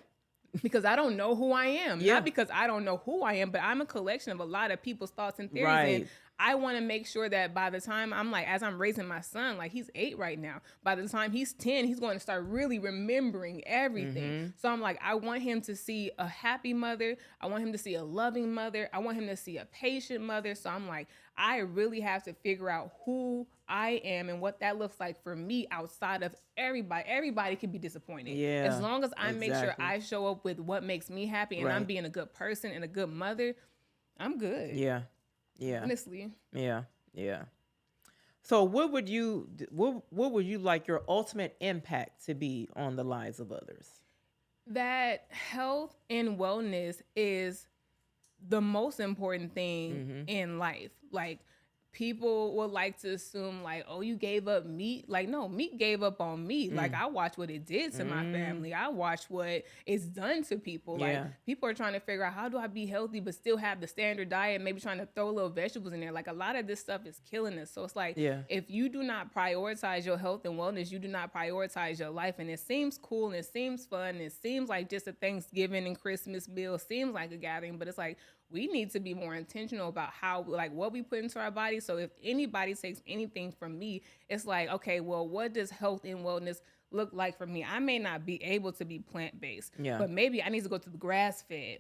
Because I don't know who I am. Yeah. Not because I don't know who I am, but I'm a collection of a lot of people's thoughts and theories. Right. And I want to make sure that by the time I'm like, as I'm raising my son, like he's 8 right now, by the time he's 10, he's going to start really remembering everything. So I'm like, I want him to see a happy mother. I want him to see a loving mother. I want him to see a patient mother. So I'm like, I really have to figure out who I am and what that looks like for me outside of everybody. Everybody can be disappointed. Yeah, As long as I make sure exactly. I show up with what makes me happy and I'm Right. being a good person and a good mother, I'm good. Yeah. Yeah. Honestly. Yeah. Yeah. So what would you like your ultimate impact to be on the lives of others? That health and wellness is the most important thing in life. Like, people would like to assume like, oh, you gave up meat. Like, no, meat gave up on me. Like, I watched what it did to my family. I watched what it's done to people. Yeah. Like, people are trying to figure out, how do I be healthy but still have the standard diet, maybe trying to throw little vegetables in there. Like, a lot of this stuff is killing us. So it's like, Yeah. if you do not prioritize your health and wellness, you do not prioritize your life. And it seems cool and it seems fun. And it seems like just a Thanksgiving and Christmas meal, seems like a gathering, but it's like, we need to be more intentional about how, like, what we put into our body. So if anybody takes anything from me, it's like, okay, well, what does health and wellness look like for me? I may not be able to be plant-based, Yeah. but maybe I need to go to the grass-fed.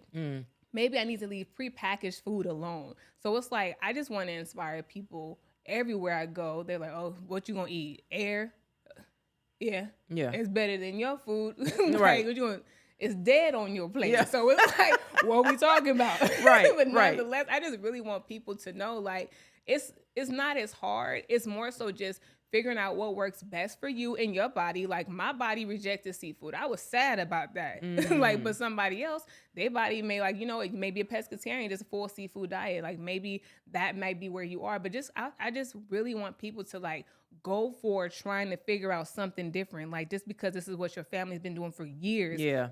Maybe I need to leave prepackaged food alone. So it's like, I just want to inspire people everywhere I go. They're like, oh, what you gonna eat? Air? Yeah. Yeah. It's better than your food. Right. What you want? It's dead on your plate. Yeah. So it's like, what are we talking about? Right, But right. nonetheless, I just really want people to know, like, it's not as hard. It's more so just figuring out what works best for you and your body. Like, my body rejected seafood. I was sad about that. Like, but somebody else, their body may, like, it may be a pescatarian, just a full seafood diet. Like, maybe that might be where you are. But I just really want people to, like, go for trying to figure out something different. Like, just because this is what your family's been doing for years. Yeah.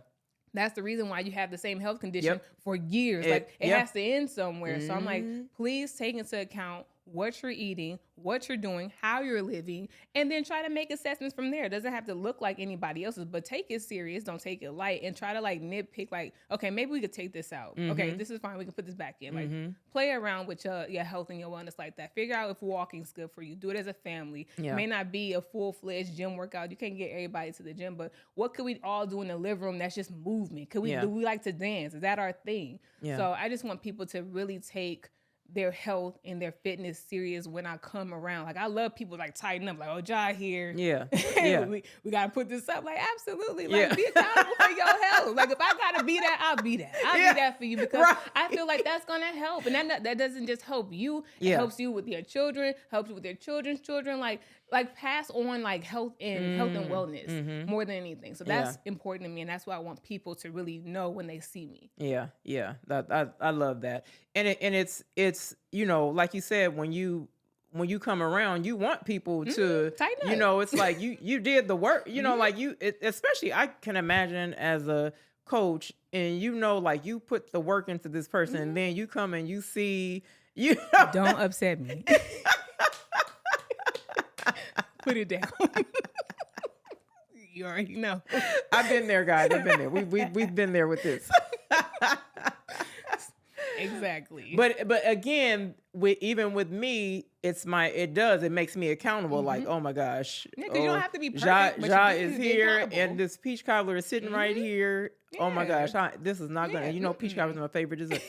That's the reason why you have the same health condition Yep. for years. It- Like, it yep. has to end somewhere. So I'm like, please take into account what you're eating, what you're doing, how you're living, and then try to make assessments from there. It doesn't have to look like anybody else's, but take it serious. Don't take it light, and try to like nitpick, like, okay, maybe we could take this out. Okay, this is fine. We can put this back in. Like, play around with your health and your wellness like that. Figure out if walking's good for you. Do it as a family. Yeah. It may not be a full-fledged gym workout. You can't get everybody to the gym, but what could we all do in the living room that's just movement? Do we like to dance? Is that our thing? Yeah. So I just want people to really take their health and their fitness serious when I come around. Like, I love people like tighten up, like, oh, Ja here. Yeah. Yeah. we got to put this up. Like, absolutely. Like, Yeah. be accountable for your health. Like, if I got to be that, I'll be that. I'll Yeah. be that for you, because Right. I feel like that's going to help. And that doesn't just help you. It Yeah. helps you with your children, helps you with your children's children. Like pass on like health and wellness more than anything. So that's important to me. And that's why I want people to really know when they see me. Yeah, yeah, I love that, and it's like you said, when you come around, you want people to Tighten up. it's like you did the work, like especially I can imagine as a coach, and like you put the work into this person, and then you come and you see Don't upset me. Put it down. You already know. I've been there, guys. I've been there. We've been there with this. Exactly. But again, even with me, it makes me accountable. Like, oh my gosh, Yeah, 'cause you don't have to be Ja perfect, but Ja you is be here, accountable. and this peach cobbler is sitting right here. Oh my Yeah. gosh, this is not gonna. Yeah, Peach cobbler is my favorite dessert.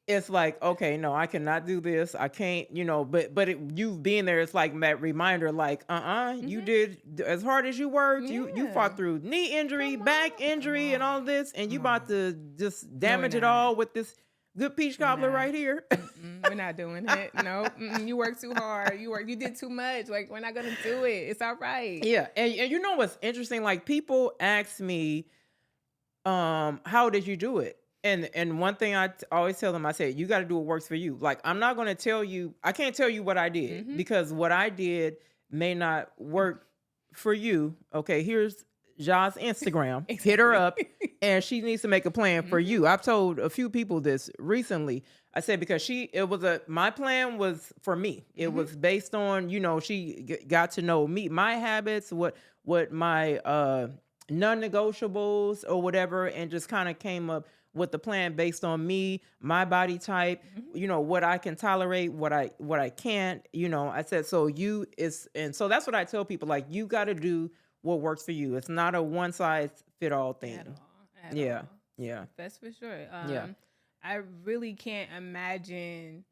It's like, okay, no, I cannot do this. I can't, but you being there, it's like that reminder, like, you did as hard as you worked. You Yeah. fought through knee injury, Come back on, injury, and all this, and you come about on. to just No, we're damage it not. all with this good peach cobbler not. right here. We're not doing it. No, you worked too hard. You did too much. Like, we're not gonna do it. It's all right. Yeah, and you know what's interesting? Like people ask me, how did you do it? And one thing always tell them, I say, you got to do what works for you. Like I'm not going to tell you, I can't tell you what I did because what I did may not work for you. Okay, here's Ja's Instagram. Hit her up, and she needs to make a plan for you. I've told a few people this recently. I said because my plan was for me. It was based on she got to know me, my habits, what my non-negotiables or whatever, and just kind of came up with the plan based on me, my body type, what I can tolerate, what I can't, I said, and so that's what I tell people, like, you got to do what works for you. It's not a one size fit all thing. At Yeah. all. Yeah. That's for sure. Yeah. I really can't imagine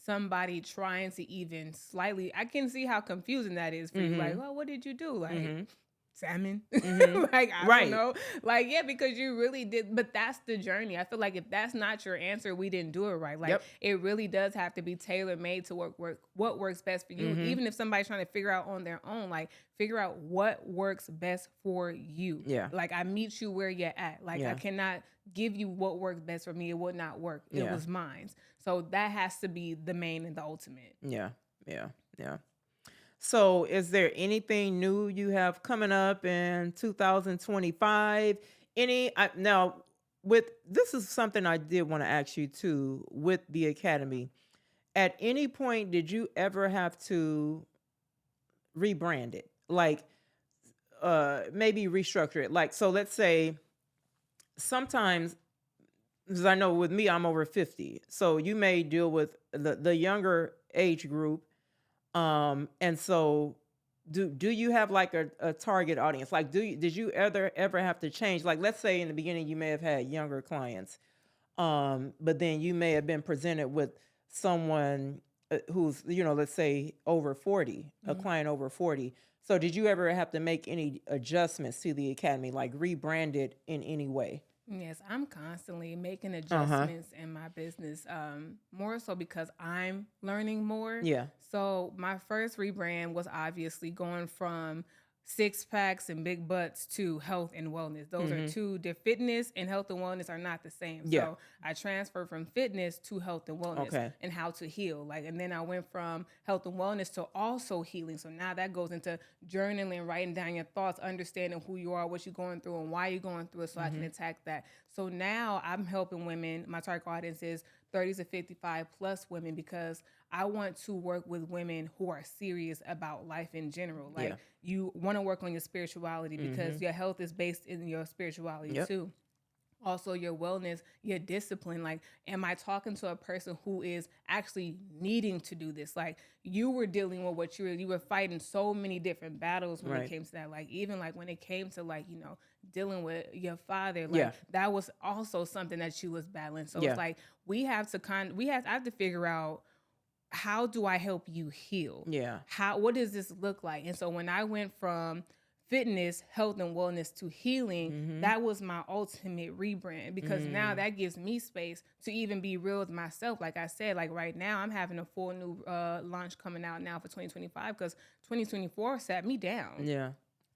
somebody trying to even slightly. I can see how confusing that is for you. Like, well, what did you do? Like, salmon. Like, I Right. don't know. Like, yeah, because you really did. But that's the journey. I feel like if that's not your answer, we didn't do it right. Like, it really does have to be tailor made to what works best for you. Even if somebody's trying to figure out on their own, like, figure out what works best for you. Yeah. Like, I meet you where you're at. Like, I cannot give you what works best for me. It would not work. It was mine. So that has to be the main and the ultimate. Yeah. Yeah. Yeah. So is there anything new you have coming up in 2025? Now this is something I did want to ask you too with the academy. At any point did you ever have to rebrand it? Like maybe restructure it? Like, so let's say sometimes, because I know with me I'm over 50. So you may deal with the younger age group. And so do you have like a target audience? Like did you ever have to change? Like let's say in the beginning you may have had younger clients, but then you may have been presented with someone who's let's say over 40, a client over 40. So did you ever have to make any adjustments to the academy, like rebrand it in any way? Yes, I'm constantly making adjustments in my business, more so because I'm learning more. Yeah. So my first rebrand was obviously going from six packs and big butts to health and wellness. Those are two. Fitness and health and wellness are not the same. Yeah. So I transferred from fitness to health and wellness and how to heal. And then I went from health and wellness to also healing. So now that goes into journaling, writing down your thoughts, understanding who you are, what you're going through, and why you're going through it, so I can attack that. So now I'm helping women. My target audience is 30 to 55 plus women, because I want to work with women who are serious about life in general. You want to work on your spirituality, because your health is based in your spirituality too. Also your wellness, your discipline. Like, am I talking to a person who is actually needing to do this? Like, you were dealing with what you were fighting so many different battles when it came to that. Like, even like when it came to dealing with your father, that was also something that you was battling. So it's like, I have to figure out, how do I help you heal? Yeah. What does this look like? And so when I went from fitness, health, and wellness to healing, that was my ultimate rebrand, because now that gives me space to even be real with myself. Like I said, like right now, I'm having a full new launch coming out now for 2025, because 2024 sat me down. Yeah.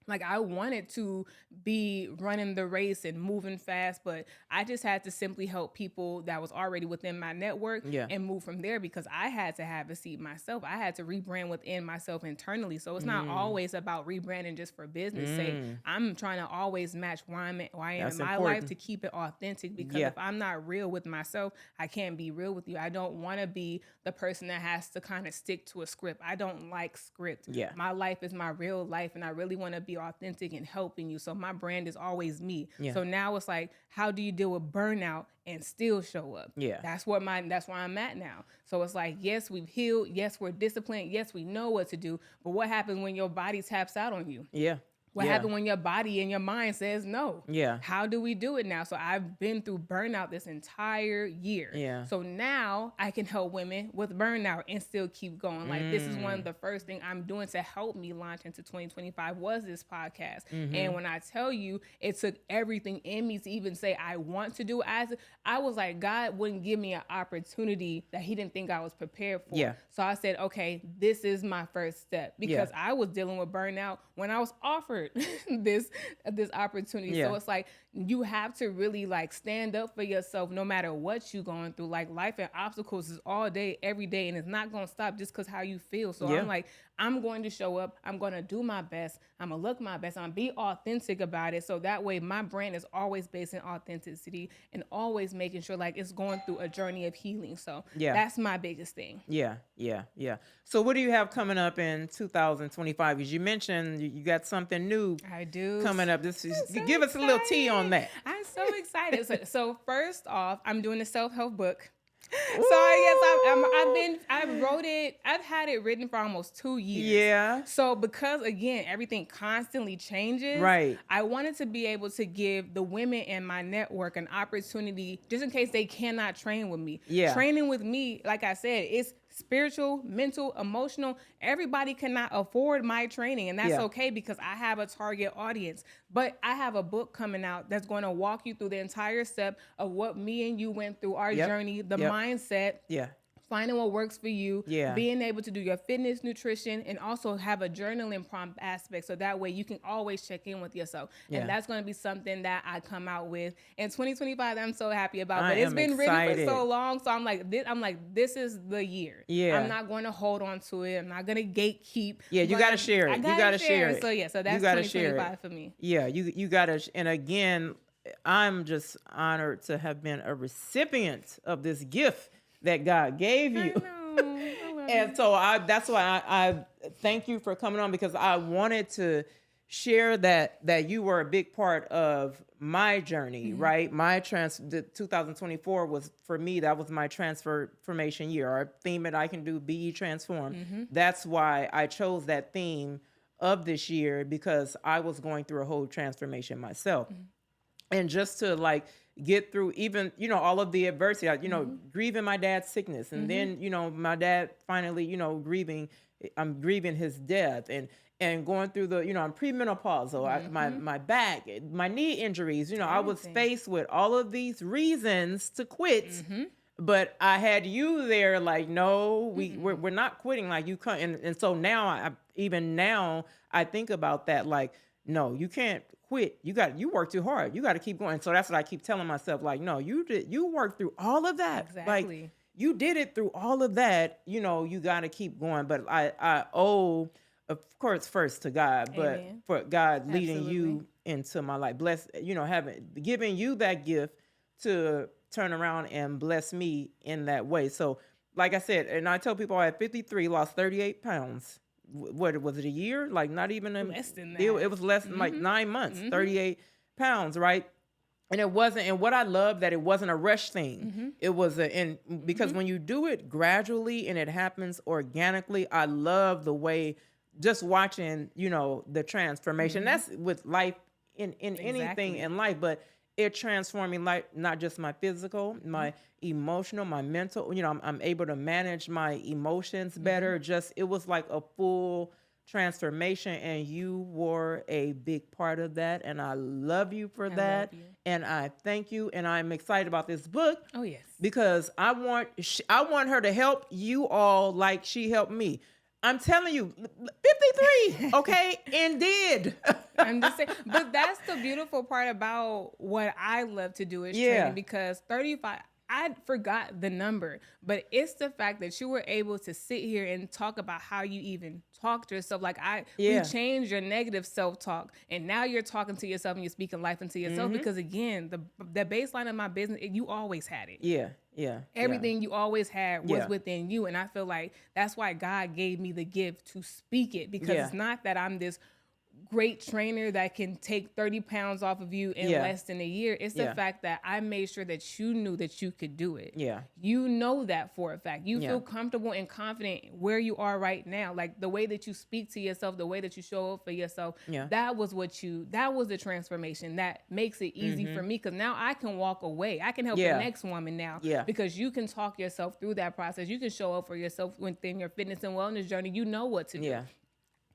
Like, I wanted to be running the race and moving fast, but I just had to simply help people that was already within my network and move from there, because I had to have a seat myself. I had to rebrand within myself internally. So it's not always about rebranding just for business sake. I'm trying to always match where I am in my life, to keep it authentic, because if I'm not real with myself, I can't be real with you. I don't want to be the person that has to kind of stick to a script. I don't like script. Yeah. My life is my real life, and I really want to be be authentic and helping you. So my brand is always me. Yeah. So now it's like, how do you deal with burnout and still show up? Yeah. That's where I'm at now. So it's like, yes, we've healed. Yes, we're disciplined. Yes, we know what to do. But what happens when your body taps out on you? Yeah. What happened when your body and your mind says no? Yeah. How do we do it now? So I've been through burnout this entire year. Yeah. So now I can help women with burnout and still keep going. Like this is one of the first thing I'm doing to help me launch into 2025 was this podcast. And when I tell you, it took everything in me to even say I want to do it. I was like, God wouldn't give me an opportunity that he didn't think I was prepared for. Yeah. So I said, okay, this is my first step because I was dealing with burnout when I was offered this opportunity. Yeah. So it's like you have to really like stand up for yourself no matter what you're going through. Like life and obstacles is all day, every day, and it's not going to stop just because how you feel. So I'm like, I'm going to show up. I'm going to do my best. I'm going to look my best. I'm going to be authentic about it. So that way my brand is always based in authenticity and always making sure like it's going through a journey of healing. So that's my biggest thing. Yeah. So what do you have coming up in 2025? As you mentioned, you got something new I do. coming up. Give us a little tea on that. I'm so excited. So first off, I'm doing a self-help book. So I guess I wrote it. I've had it written for almost 2 years. Yeah. So because again, everything constantly changes. Right. I wanted to be able to give the women in my network an opportunity, just in case they cannot train with me. Yeah. Training with me, like I said, it's spiritual, mental, emotional. Everybody cannot afford my training, and that's okay because I have a target audience. But I have a book coming out that's going to walk you through the entire step of what me and you went through, our journey, the mindset. Yeah. Finding what works for you, Yeah. being able to do your fitness, nutrition, and also have a journaling prompt aspect. So that way you can always check in with yourself. Yeah. And that's going to be something that I come out with in 2025 that I'm so happy about. I But it's am been written for excited. so long. So I'm like, this is the year. Yeah. I'm not going to hold on to it. I'm not going to gatekeep. Yeah, you but got to share it. I You gotta got to share it. So yeah, so that's You gotta share it. 2025 for me. Yeah, you got to. And again, I'm just honored to have been a recipient of this gift that God gave you. I love And it. so that's why I thank you for coming on, because I wanted to share that you were a big part of my journey, right? The 2024 was, for me, that was my transformation year. Our theme that I can do, Be Ye Transformed. That's why I chose that theme of this year, because I was going through a whole transformation myself. And just to like get through even, all of the adversity, grieving my dad's sickness. And then, my dad finally, I'm grieving his death and going through the, I'm premenopausal, my back, my knee injuries, I was faced with all of these reasons to quit. But I had you there like, no, we're not quitting. Like you can't. And so now I think about that. Like, no, you can't quit. You work too hard. You got to keep going. So that's what I keep telling myself. Like, no, you worked through all of that. Exactly. Like you did it through all of that. You got to keep going. But I owe, of course, first to God, but Amen. for God leading Absolutely. you into my life. Bless, giving you that gift to turn around and bless me in that way. So like I said, and I tell people I had 53, lost 38 pounds. What was it, a year? Like not even Less than that. It was less than like 9 months, 38 pounds, right? And it wasn't, and what I love that it wasn't a rush thing. It was because when you do it gradually and it happens organically, I love the way just watching, the transformation. That's with life in anything Exactly. in life, but it transforming life, not just my physical, my emotional, my mental, I'm able to manage my emotions better. It was like a full transformation, and you were a big part of that. And I love you for that. love you. And I thank you. And I'm excited about this book Oh, yes. because I want her to help you all like she helped me. I'm telling you, 53, okay, and did. I'm just saying, but that's the beautiful part about what I love to do is training, because 35, I forgot the number, but it's the fact that you were able to sit here and talk about how you even talk to yourself. Like we changed your negative self-talk, and now you're talking to yourself and you're speaking life into yourself, because again, the baseline of my business, you always had it. Yeah. Everything you always had was Yeah. within you. And I feel like that's why God gave me the gift to speak it, because it's not that I'm this great trainer that can take 30 pounds off of you in less than a year. It's the fact that I made sure that you knew that you could do it. Yeah. You know that for a fact. You feel comfortable and confident where you are right now. Like the way that you speak to yourself, the way that you show up for yourself, that was the transformation that makes it easy for me, because now I can walk away. I can help the next woman now because you can talk yourself through that process. You can show up for yourself within your fitness and wellness journey. You know what to do.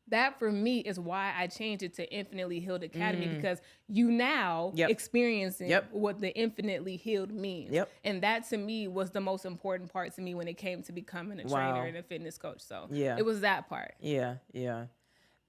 That for me is why I changed it to Infinitely Healed Academy, because you now experiencing what the infinitely healed means. And that to me was the most important part to me when it came to becoming a trainer and a fitness coach. So it was that part. Yeah.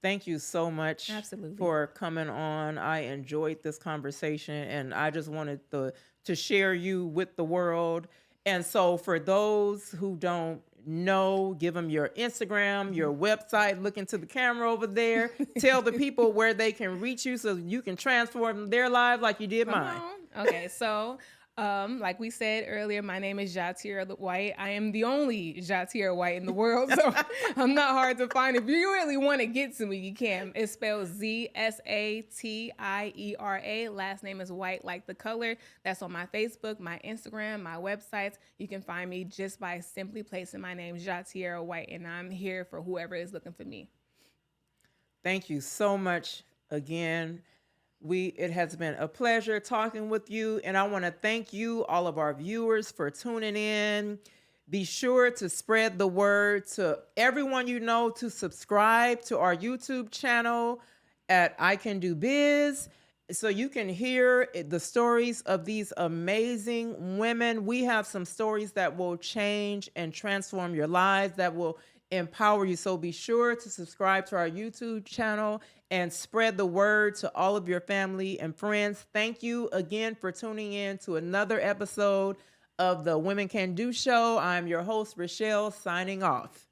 Thank you so much for coming on. I enjoyed this conversation, and I just wanted to share you with the world. And so for those who don't know, give them your Instagram, your website, look into the camera over there. Tell the people where they can reach you so you can transform their lives like you did mine. Okay, so like we said earlier, my name is ZsaTiera White. I am the only ZsaTiera White in the world, so I'm not hard to find. If you really want to get to me, you can. It's spelled ZsaTiera. Last name is White, like the color. That's on my Facebook, my Instagram, my websites. You can find me just by simply placing my name, ZsaTiera White, and I'm here for whoever is looking for me. Thank you so much again. It has been a pleasure talking with you, and I want to thank you, all of our viewers, for tuning in. Be sure to spread the word to everyone you know, to subscribe to our YouTube channel at I Can Do Biz, so you can hear the stories of these amazing women. We have some stories that will change and transform your lives, that will empower you. So be sure to subscribe to our YouTube channel and spread the word to all of your family and friends. Thank you again for tuning in to another episode of the Women Can Do Show. I'm your host, Rochelle, signing off.